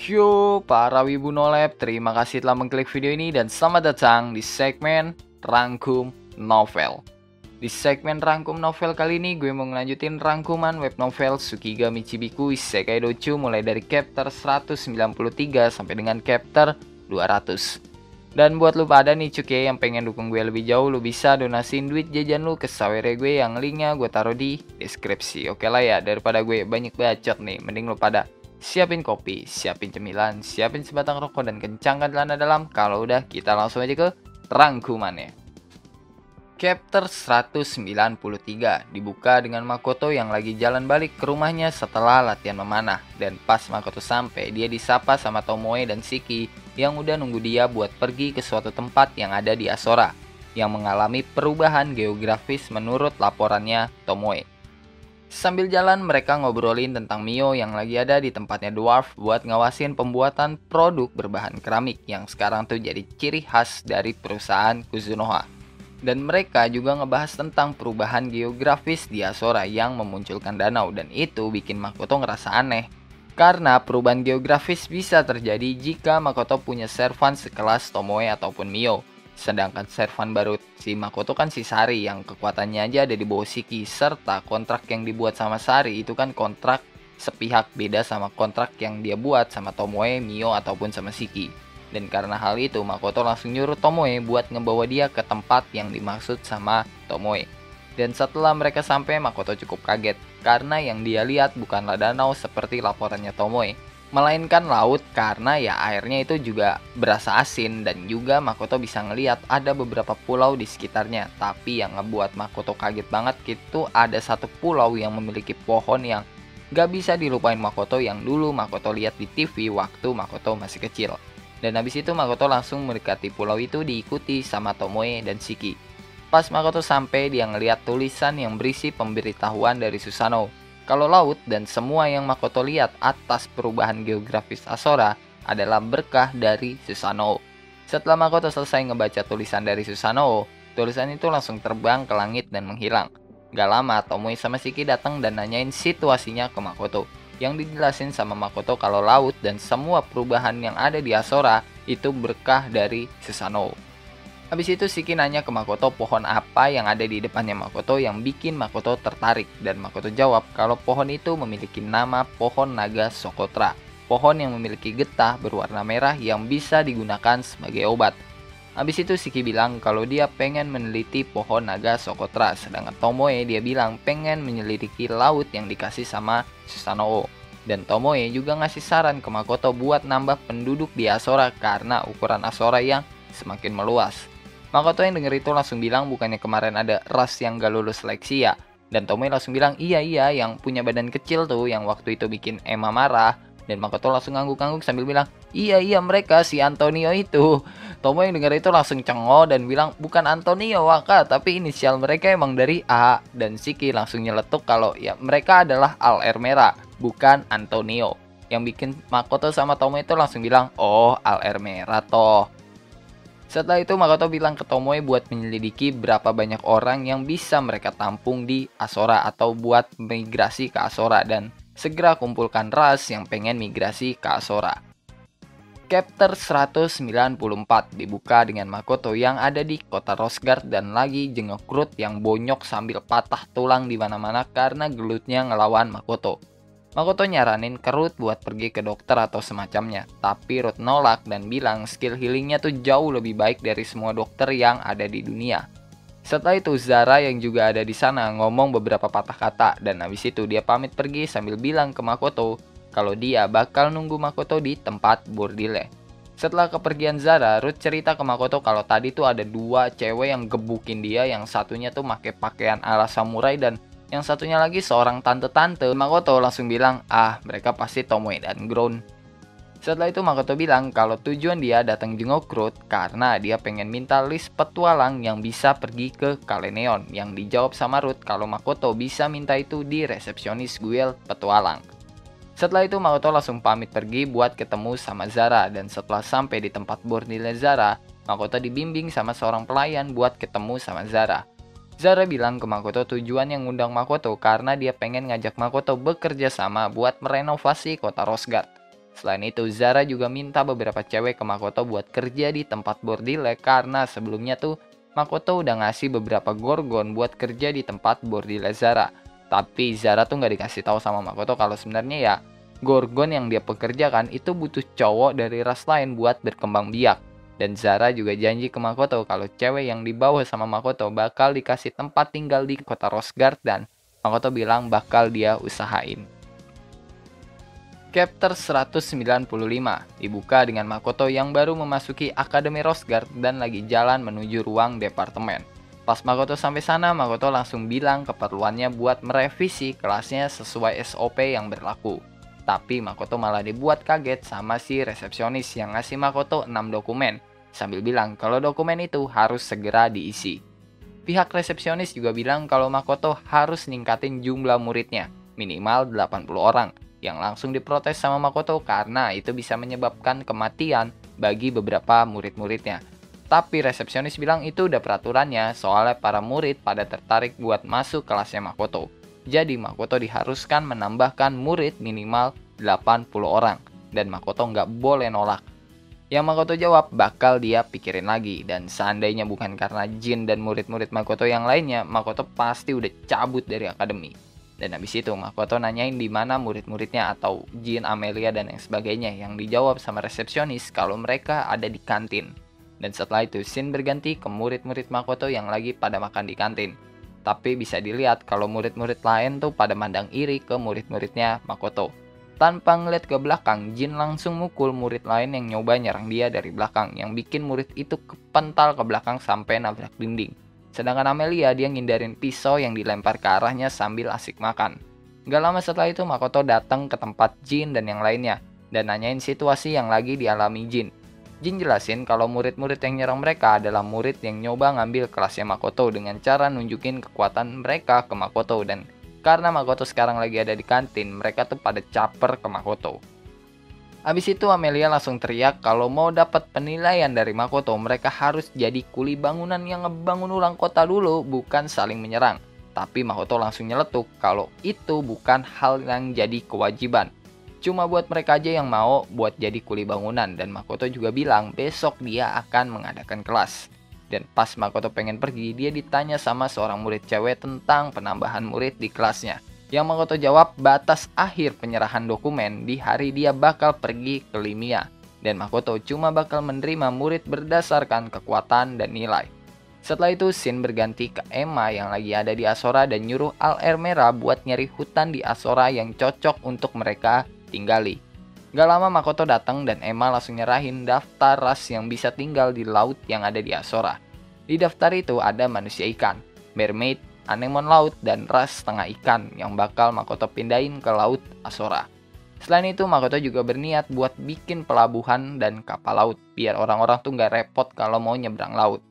Yo, para wibu nolep, terima kasih telah mengklik video ini dan selamat datang di segmen Rangkum Novel. Di segmen Rangkum Novel kali ini gue mau ngelanjutin rangkuman web novel Tsukigami Chibiku Isekai Dochu mulai dari chapter 193 sampai dengan chapter 200. Dan buat lu pada nih cuy yang pengen dukung gue lebih jauh, lu bisa donasiin duit jajan lu ke sawere gue yang linknya gue taruh di deskripsi. Oke lah ya, daripada gue banyak bacot nih, mending lu pada siapin kopi, siapin cemilan, siapin sebatang rokok dan kencangkan celana dalam. Kalau udah, kita langsung aja ke rangkumannya. Chapter 193 dibuka dengan Makoto yang lagi jalan balik ke rumahnya setelah latihan memanah. Dan pas Makoto sampai, dia disapa sama Tomoe dan Shiki yang udah nunggu dia buat pergi ke suatu tempat yang ada di Asora yang mengalami perubahan geografis menurut laporannya Tomoe. Sambil jalan mereka ngobrolin tentang Mio yang lagi ada di tempatnya Dwarf buat ngawasin pembuatan produk berbahan keramik yang sekarang tuh jadi ciri khas dari perusahaan Kuzunoha. Dan mereka juga ngebahas tentang perubahan geografis di Asora yang memunculkan danau dan itu bikin Makoto ngerasa aneh. Karena perubahan geografis bisa terjadi jika Makoto punya servan sekelas Tomoe ataupun Mio. Sedangkan servan baru si Makoto kan si Sari yang kekuatannya aja ada di bawah Shiki. Serta kontrak yang dibuat sama Sari itu kan kontrak sepihak, beda sama kontrak yang dia buat sama Tomoe, Mio ataupun sama Shiki. Dan karena hal itu Makoto langsung nyuruh Tomoe buat ngebawa dia ke tempat yang dimaksud sama Tomoe. Dan setelah mereka sampai Makoto cukup kaget karena yang dia lihat bukanlah danau seperti laporannya Tomoe, melainkan laut karena ya airnya itu juga berasa asin. Dan juga Makoto bisa ngelihat ada beberapa pulau di sekitarnya. Tapi yang ngebuat Makoto kaget banget itu ada satu pulau yang memiliki pohon yang gak bisa dilupain Makoto yang dulu Makoto lihat di TV waktu Makoto masih kecil. Dan habis itu Makoto langsung mendekati pulau itu diikuti sama Tomoe dan Shiki. Pas Makoto sampai dia ngelihat tulisan yang berisi pemberitahuan dari Susanoo kalau laut dan semua yang Makoto lihat atas perubahan geografis Asora adalah berkah dari Susanoo. Setelah Makoto selesai ngebaca tulisan dari Susanoo, tulisan itu langsung terbang ke langit dan menghilang. Gak lama Tomoe sama Shiki datang dan nanyain situasinya ke Makoto. Yang dijelasin sama Makoto kalau laut dan semua perubahan yang ada di Asora itu berkah dari Susanoo. Habis itu Shiki nanya ke Makoto pohon apa yang ada di depannya Makoto yang bikin Makoto tertarik. Dan Makoto jawab kalau pohon itu memiliki nama pohon naga Sokotra. Pohon yang memiliki getah berwarna merah yang bisa digunakan sebagai obat. Habis itu Shiki bilang kalau dia pengen meneliti pohon naga Sokotra. Sedangkan Tomoe dia bilang pengen menyelidiki laut yang dikasih sama Susanoo. Dan Tomoe juga ngasih saran ke Makoto buat nambah penduduk di Asora karena ukuran Asora yang semakin meluas. Makoto yang denger itu langsung bilang bukannya kemarin ada ras yang gak lulus seleksi ya. Dan Tomoe langsung bilang iya yang punya badan kecil tuh yang waktu itu bikin Emma marah. Dan Makoto langsung ngangguk-ngangguk sambil bilang iya mereka si Antonio itu. Tomoe yang denger itu langsung cengok dan bilang bukan Antonio Waka tapi inisial mereka emang dari A. Dan Shiki langsung nyeletuk kalau ya mereka adalah Al Ermera bukan Antonio. Yang bikin Makoto sama Tomoe itu langsung bilang oh Al Ermera toh. Setelah itu Makoto bilang ke Tomoe buat menyelidiki berapa banyak orang yang bisa mereka tampung di Asora atau buat migrasi ke Asora dan segera kumpulkan ras yang pengen migrasi ke Asora. Chapter 194 dibuka dengan Makoto yang ada di kota Rosgard dan lagi jenguk Ruth yang bonyok sambil patah tulang di mana-mana karena gelutnya ngelawan Makoto. Makoto nyaranin ke Ruth buat pergi ke dokter atau semacamnya, tapi Ruth nolak dan bilang skill healingnya tuh jauh lebih baik dari semua dokter yang ada di dunia. Setelah itu Zara yang juga ada di sana ngomong beberapa patah kata dan habis itu dia pamit pergi sambil bilang ke Makoto kalau dia bakal nunggu Makoto di tempat bordile. Setelah kepergian Zara, Ruth cerita ke Makoto kalau tadi tuh ada dua cewek yang gebukin dia, yang satunya tuh pakai pakaian ala samurai dan yang satunya lagi seorang tante-tante. Makoto langsung bilang, mereka pasti Tomoe dan Grown. Setelah itu Makoto bilang kalau tujuan dia datang jenguk Ruth karena dia pengen minta list petualang yang bisa pergi ke Kaleneon. Yang dijawab sama Ruth kalau Makoto bisa minta itu di resepsionis guild petualang. Setelah itu Makoto langsung pamit pergi buat ketemu sama Zara. Dan setelah sampai di tempat bordil Zara, Makoto dibimbing sama seorang pelayan buat ketemu sama Zara. Zara bilang ke Makoto tujuan yang ngundang Makoto karena dia pengen ngajak Makoto bekerja sama buat merenovasi kota Rosgard. Selain itu, Zara juga minta beberapa cewek ke Makoto buat kerja di tempat bordile karena sebelumnya tuh Makoto udah ngasih beberapa gorgon buat kerja di tempat bordile Zara. Tapi Zara tuh nggak dikasih tahu sama Makoto kalau sebenarnya ya gorgon yang dia pekerjakan itu butuh cowok dari ras lain buat berkembang biak. Dan Zara juga janji ke Makoto kalau cewek yang dibawa sama Makoto bakal dikasih tempat tinggal di kota Rosgard dan Makoto bilang bakal dia usahain. Chapter 195 dibuka dengan Makoto yang baru memasuki Akademi Rosgard dan lagi jalan menuju ruang departemen. Pas Makoto sampai sana, Makoto langsung bilang keperluannya buat merevisi kelasnya sesuai SOP yang berlaku. Tapi Makoto malah dibuat kaget sama si resepsionis yang ngasih Makoto 6 dokumen, sambil bilang kalau dokumen itu harus segera diisi. Pihak resepsionis juga bilang kalau Makoto harus ningkatin jumlah muridnya, minimal 80 orang, yang langsung diprotes sama Makoto karena itu bisa menyebabkan kematian bagi beberapa murid-muridnya. Tapi resepsionis bilang itu udah peraturannya soalnya para murid pada tertarik buat masuk kelasnya Makoto. Jadi Makoto diharuskan menambahkan murid minimal 80 orang dan Makoto nggak boleh nolak. Yang Makoto jawab bakal dia pikirin lagi dan seandainya bukan karena Jin dan murid-murid Makoto yang lainnya, Makoto pasti udah cabut dari akademi. Dan habis itu Makoto nanyain di mana murid-muridnya atau Jin, Amelia dan yang sebagainya yang dijawab sama resepsionis kalau mereka ada di kantin. Dan setelah itu scene berganti ke murid-murid Makoto yang lagi pada makan di kantin. Tapi bisa dilihat kalau murid-murid lain tuh pada mandang iri ke murid-muridnya Makoto. Tanpa ngeliat ke belakang, Jin langsung mukul murid lain yang nyoba nyerang dia dari belakang yang bikin murid itu kepental ke belakang sampai nabrak dinding. Sedangkan Amelia dia ngindarin pisau yang dilempar ke arahnya sambil asik makan. Gak lama setelah itu Makoto datang ke tempat Jin dan yang lainnya dan nanyain situasi yang lagi dialami Jin. Jin jelasin kalau murid-murid yang nyerang mereka adalah murid yang nyoba ngambil kelasnya Makoto dengan cara nunjukin kekuatan mereka ke Makoto dan karena Makoto sekarang lagi ada di kantin, mereka tuh pada caper ke Makoto. Abis itu Amelia langsung teriak kalau mau dapat penilaian dari Makoto mereka harus jadi kuli bangunan yang ngebangun ulang kota dulu, bukan saling menyerang. Tapi Makoto langsung nyeletuk kalau itu bukan hal yang jadi kewajiban. Cuma buat mereka aja yang mau buat jadi kuli bangunan dan Makoto juga bilang besok dia akan mengadakan kelas. Dan pas Makoto pengen pergi dia ditanya sama seorang murid cewek tentang penambahan murid di kelasnya. Yang Makoto jawab batas akhir penyerahan dokumen di hari dia bakal pergi ke Limia. Dan Makoto cuma bakal menerima murid berdasarkan kekuatan dan nilai. Setelah itu scene berganti ke Emma yang lagi ada di Asora dan nyuruh Al Ermera buat nyari hutan di Asora yang cocok untuk mereka tinggali. Gak lama Makoto datang dan Emma langsung nyerahin daftar ras yang bisa tinggal di laut yang ada di Asora. Di daftar itu ada manusia ikan, mermaid, anemon laut, dan ras setengah ikan yang bakal Makoto pindahin ke laut Asora. Selain itu Makoto juga berniat buat bikin pelabuhan dan kapal laut biar orang-orang tuh gak repot kalau mau nyebrang laut.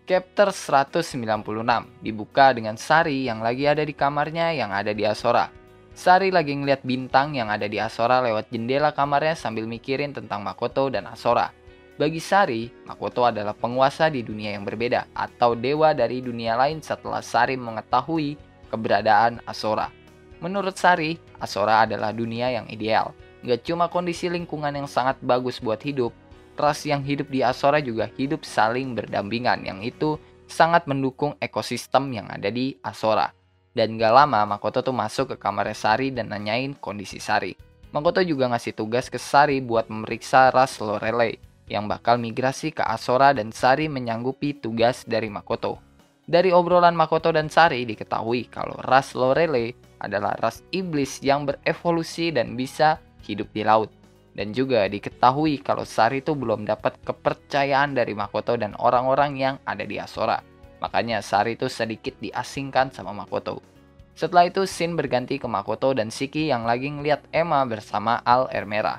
Chapter 196 dibuka dengan Sari yang lagi ada di kamarnya yang ada di Asora. Sari lagi ngeliat bintang yang ada di Asora lewat jendela kamarnya sambil mikirin tentang Makoto dan Asora. Bagi Sari, Makoto adalah penguasa di dunia yang berbeda atau dewa dari dunia lain setelah Sari mengetahui keberadaan Asora. Menurut Sari, Asora adalah dunia yang ideal. Gak cuma kondisi lingkungan yang sangat bagus buat hidup, ras yang hidup di Asora juga hidup saling berdampingan yang itu sangat mendukung ekosistem yang ada di Asora. Dan gak lama Makoto tuh masuk ke kamarnya Sari dan nanyain kondisi Sari. Makoto juga ngasih tugas ke Sari buat memeriksa ras Lorelei yang bakal migrasi ke Asora dan Sari menyanggupi tugas dari Makoto. Dari obrolan Makoto dan Sari diketahui kalau ras Lorelei adalah ras iblis yang berevolusi dan bisa hidup di laut. Dan juga diketahui kalau Sari itu belum dapat kepercayaan dari Makoto dan orang-orang yang ada di Asora. Makanya Sari itu sedikit diasingkan sama Makoto. Setelah itu scene berganti ke Makoto dan Shiki yang lagi ngeliat Emma bersama Al Ermera.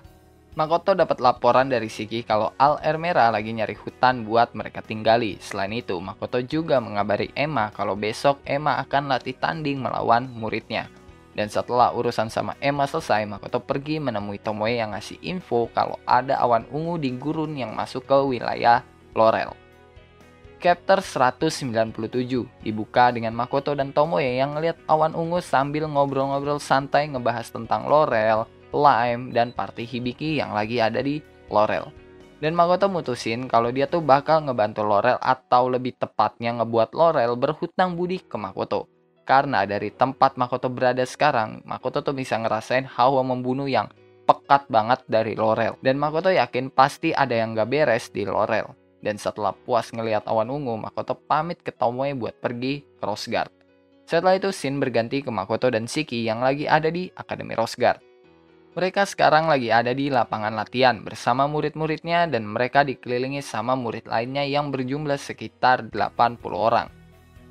Makoto dapat laporan dari Shiki kalau Al Ermera lagi nyari hutan buat mereka tinggali. Selain itu, Makoto juga mengabari Emma kalau besok Emma akan latih tanding melawan muridnya. Dan setelah urusan sama Emma selesai, Makoto pergi menemui Tomoe yang ngasih info kalau ada awan ungu di gurun yang masuk ke wilayah Lorel. Chapter 197 dibuka dengan Makoto dan Tomoe yang ngeliat awan ungu sambil ngobrol-ngobrol santai ngebahas tentang Lorel, Lime, dan party Hibiki yang lagi ada di Laurel. Dan Makoto mutusin kalau dia tuh bakal ngebantu Laurel, atau lebih tepatnya ngebuat Laurel berhutang budi ke Makoto. Karena dari tempat Makoto berada sekarang, Makoto tuh bisa ngerasain hawa membunuh yang pekat banget dari Laurel. Dan Makoto yakin pasti ada yang gak beres di Laurel. Dan setelah puas ngelihat awan ungu, Makoto pamit ke Tomoe buat pergi ke Rose Guard. Setelah itu scene berganti ke Makoto dan Shiki yang lagi ada di Akademi Rose Guard. Mereka sekarang lagi ada di lapangan latihan bersama murid-muridnya, dan mereka dikelilingi sama murid lainnya yang berjumlah sekitar 80 orang.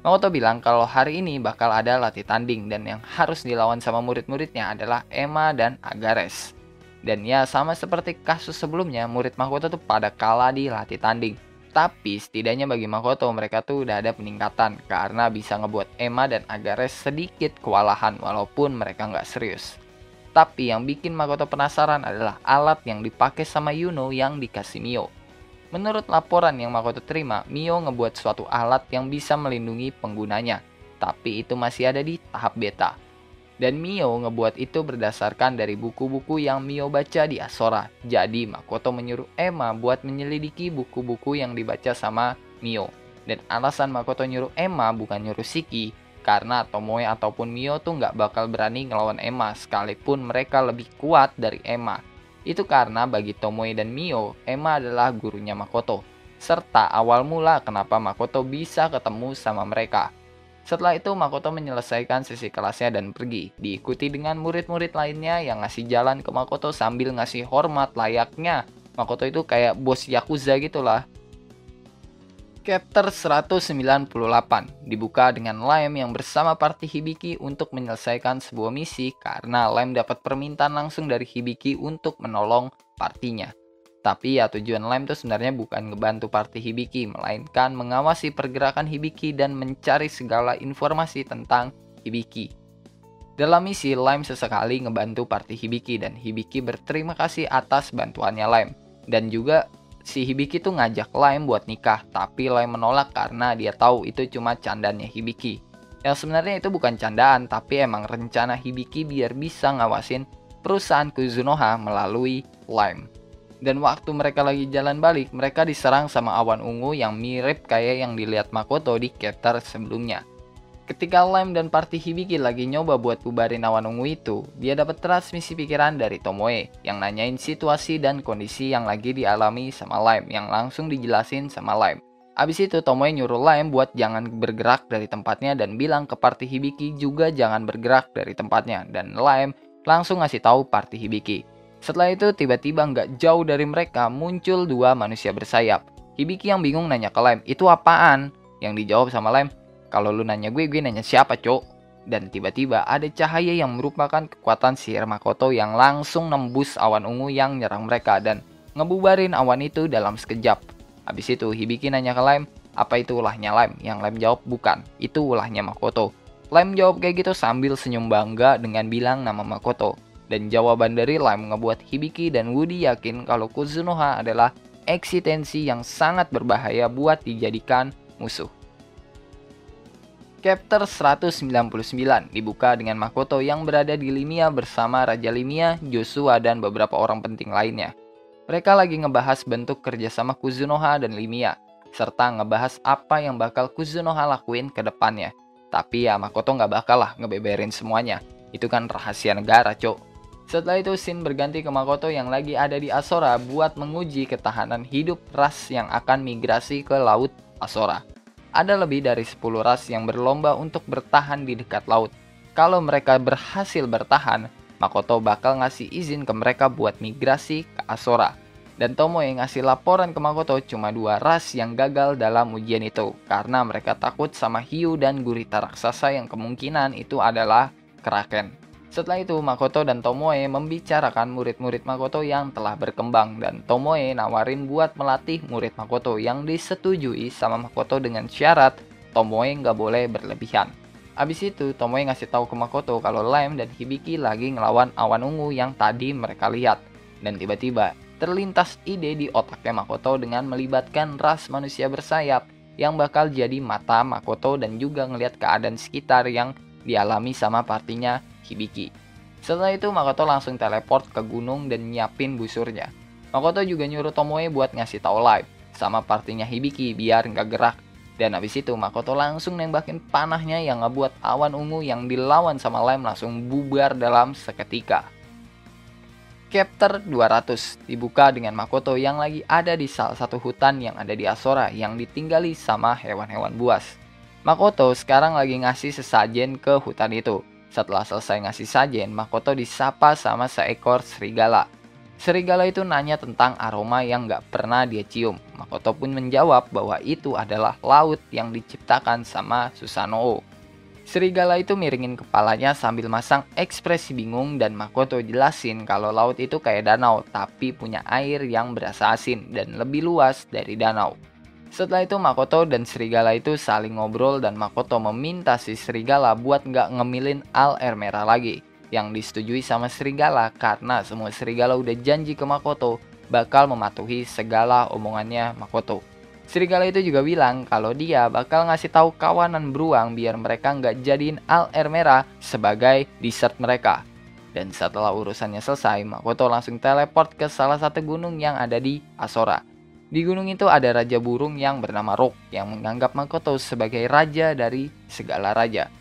Makoto bilang kalau hari ini bakal ada latih tanding, dan yang harus dilawan sama murid-muridnya adalah Emma dan Agares. Dan ya, sama seperti kasus sebelumnya, murid Makoto tuh pada kalah di latih tanding. Tapi setidaknya bagi Makoto, mereka tuh udah ada peningkatan karena bisa ngebuat Emma dan Agares sedikit kewalahan walaupun mereka nggak serius. Tapi yang bikin Makoto penasaran adalah alat yang dipakai sama Yuno yang dikasih Mio. Menurut laporan yang Makoto terima, Mio ngebuat suatu alat yang bisa melindungi penggunanya, tapi itu masih ada di tahap beta. Dan Mio ngebuat itu berdasarkan dari buku-buku yang Mio baca di Asora. Jadi Makoto menyuruh Emma buat menyelidiki buku-buku yang dibaca sama Mio. Dan alasan Makoto nyuruh Emma bukan nyuruh Shiki, karena Tomoe ataupun Mio tuh nggak bakal berani ngelawan Emma sekalipun mereka lebih kuat dari Emma. Itu karena bagi Tomoe dan Mio, Emma adalah gurunya Makoto. Serta awal mula kenapa Makoto bisa ketemu sama mereka. Setelah itu Makoto menyelesaikan sesi kelasnya dan pergi, diikuti dengan murid-murid lainnya yang ngasih jalan ke Makoto sambil ngasih hormat layaknya Makoto itu kayak bos Yakuza gitulah. Chapter 198 dibuka dengan Lime yang bersama party Hibiki untuk menyelesaikan sebuah misi karena Lime dapat permintaan langsung dari Hibiki untuk menolong partinya. Tapi ya, tujuan Lime tuh sebenarnya bukan ngebantu party Hibiki, melainkan mengawasi pergerakan Hibiki dan mencari segala informasi tentang Hibiki. Dalam misi, Lime sesekali ngebantu party Hibiki dan Hibiki berterima kasih atas bantuannya Lime. Dan juga si Hibiki tuh ngajak Lime buat nikah, tapi Lime menolak karena dia tahu itu cuma candanya Hibiki. Yang sebenarnya itu bukan candaan, tapi emang rencana Hibiki biar bisa ngawasin perusahaan Kuzunoha melalui Lime. Dan waktu mereka lagi jalan balik, mereka diserang sama awan ungu yang mirip kayak yang dilihat Makoto di chapter sebelumnya. Ketika Lime dan party Hibiki lagi nyoba buat bubarin awan ungu itu, dia dapat transmisi pikiran dari Tomoe yang nanyain situasi dan kondisi yang lagi dialami sama Lime yang langsung dijelasin sama Lime. Abis itu Tomoe nyuruh Lime buat jangan bergerak dari tempatnya dan bilang ke party Hibiki juga jangan bergerak dari tempatnya, dan Lime langsung ngasih tahu party Hibiki. Setelah itu tiba-tiba nggak jauh dari mereka muncul dua manusia bersayap. Hibiki yang bingung nanya ke Lime, itu apaan? Yang dijawab sama Lime, kalau lu nanya gue nanya siapa cok? Dan tiba-tiba ada cahaya yang merupakan kekuatan sihir Makoto yang langsung nembus awan ungu yang nyerang mereka dan ngebubarin awan itu dalam sekejap. Habis itu Hibiki nanya ke Lime, apa itu ulahnya Lime? Yang Lime jawab, bukan, itu ulahnya Makoto. Lime jawab kayak gitu sambil senyum bangga dengan bilang nama Makoto. Dan jawaban dari Lime ngebuat Hibiki dan Woody yakin kalau Kuzunoha adalah eksistensi yang sangat berbahaya buat dijadikan musuh. Chapter 199 dibuka dengan Makoto yang berada di Limia bersama Raja Limia, Joshua, dan beberapa orang penting lainnya. Mereka lagi ngebahas bentuk kerjasama Kuzunoha dan Limia, serta ngebahas apa yang bakal Kuzunoha lakuin ke depannya. Tapi ya Makoto nggak bakal lah ngebeberin semuanya, itu kan rahasia negara cok. Setelah itu scene berganti ke Makoto yang lagi ada di Asora buat menguji ketahanan hidup ras yang akan migrasi ke Laut Asora. Ada lebih dari 10 ras yang berlomba untuk bertahan di dekat laut. Kalau mereka berhasil bertahan, Makoto bakal ngasih izin ke mereka buat migrasi ke Asora. Dan Tomoe ngasih laporan ke Makoto cuma 2 ras yang gagal dalam ujian itu, karena mereka takut sama hiu dan gurita raksasa yang kemungkinan itu adalah Kraken. Setelah itu Makoto dan Tomoe membicarakan murid-murid Makoto yang telah berkembang, dan Tomoe nawarin buat melatih murid Makoto yang disetujui sama Makoto dengan syarat Tomoe nggak boleh berlebihan. Abis itu Tomoe ngasih tahu ke Makoto kalau Lime dan Hibiki lagi ngelawan awan ungu yang tadi mereka lihat. Dan tiba-tiba terlintas ide di otaknya Makoto dengan melibatkan ras manusia bersayap yang bakal jadi mata Makoto dan juga ngelihat keadaan sekitar yang dialami sama partinya Hibiki. Setelah itu Makoto langsung teleport ke gunung dan nyiapin busurnya. Makoto juga nyuruh Tomoe buat ngasih tahu Light sama partinya Hibiki biar nggak gerak. Dan habis itu Makoto langsung nembakin panahnya yang ngebuat awan ungu yang dilawan sama Lime langsung bubar dalam seketika. Chapter 200 dibuka dengan Makoto yang lagi ada di salah satu hutan yang ada di Asora yang ditinggali sama hewan-hewan buas. Makoto sekarang lagi ngasih sesajen ke hutan itu. Setelah selesai ngasih sajen, Makoto disapa sama seekor serigala. Serigala itu nanya tentang aroma yang gak pernah dia cium. Makoto pun menjawab bahwa itu adalah laut yang diciptakan sama Susanoo. Serigala itu miringin kepalanya sambil masang ekspresi bingung dan Makoto jelasin kalau laut itu kayak danau tapi punya air yang berasa asin dan lebih luas dari danau. Setelah itu Makoto dan serigala itu saling ngobrol dan Makoto meminta si serigala buat nggak ngemilin air merah lagi. Yang disetujui sama serigala karena semua serigala udah janji ke Makoto bakal mematuhi segala omongannya Makoto. Serigala itu juga bilang kalau dia bakal ngasih tahu kawanan beruang biar mereka nggak jadiin air merah sebagai dessert mereka. Dan setelah urusannya selesai, Makoto langsung teleport ke salah satu gunung yang ada di Asora. Di gunung itu ada raja burung yang bernama Rock yang menganggap Makoto sebagai raja dari segala raja.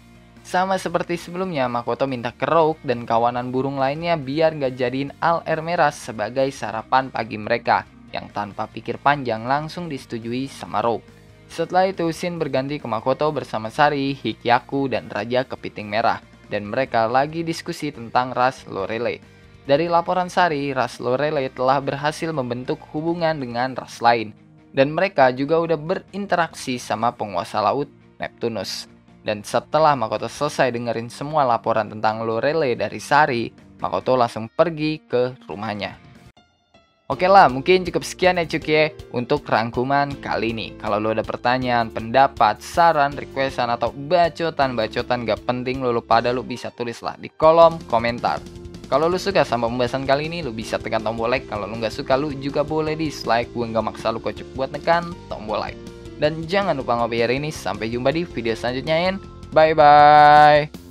Sama seperti sebelumnya, Makoto minta ke Rock dan kawanan burung lainnya biar nggak jadiin air merah sebagai sarapan pagi mereka. Yang tanpa pikir panjang langsung disetujui sama Rock. Setelah itu scene berganti ke Makoto bersama Sari, Hikyaku, dan Raja Kepiting Merah. Dan mereka lagi diskusi tentang ras Lorelei. Dari laporan Sari, ras Lorelei telah berhasil membentuk hubungan dengan ras lain. Dan mereka juga udah berinteraksi sama penguasa laut Neptunus. Dan setelah Makoto selesai dengerin semua laporan tentang Lorelei dari Sari, Makoto langsung pergi ke rumahnya. Oke lah, mungkin cukup sekian ya cuy ya untuk rangkuman kali ini. Kalau lo ada pertanyaan, pendapat, saran, requestan, atau bacotan-bacotan gak penting lo pada lo bisa tulis lah di kolom komentar. Kalau lo suka sama pembahasan kali ini, lo bisa tekan tombol like. Kalau lo gak suka, lo juga boleh dislike. Gue gak maksa lo kocok buat tekan tombol like. Dan jangan lupa ngopi hari ini. Sampai jumpa di video selanjutnya. Bye-bye.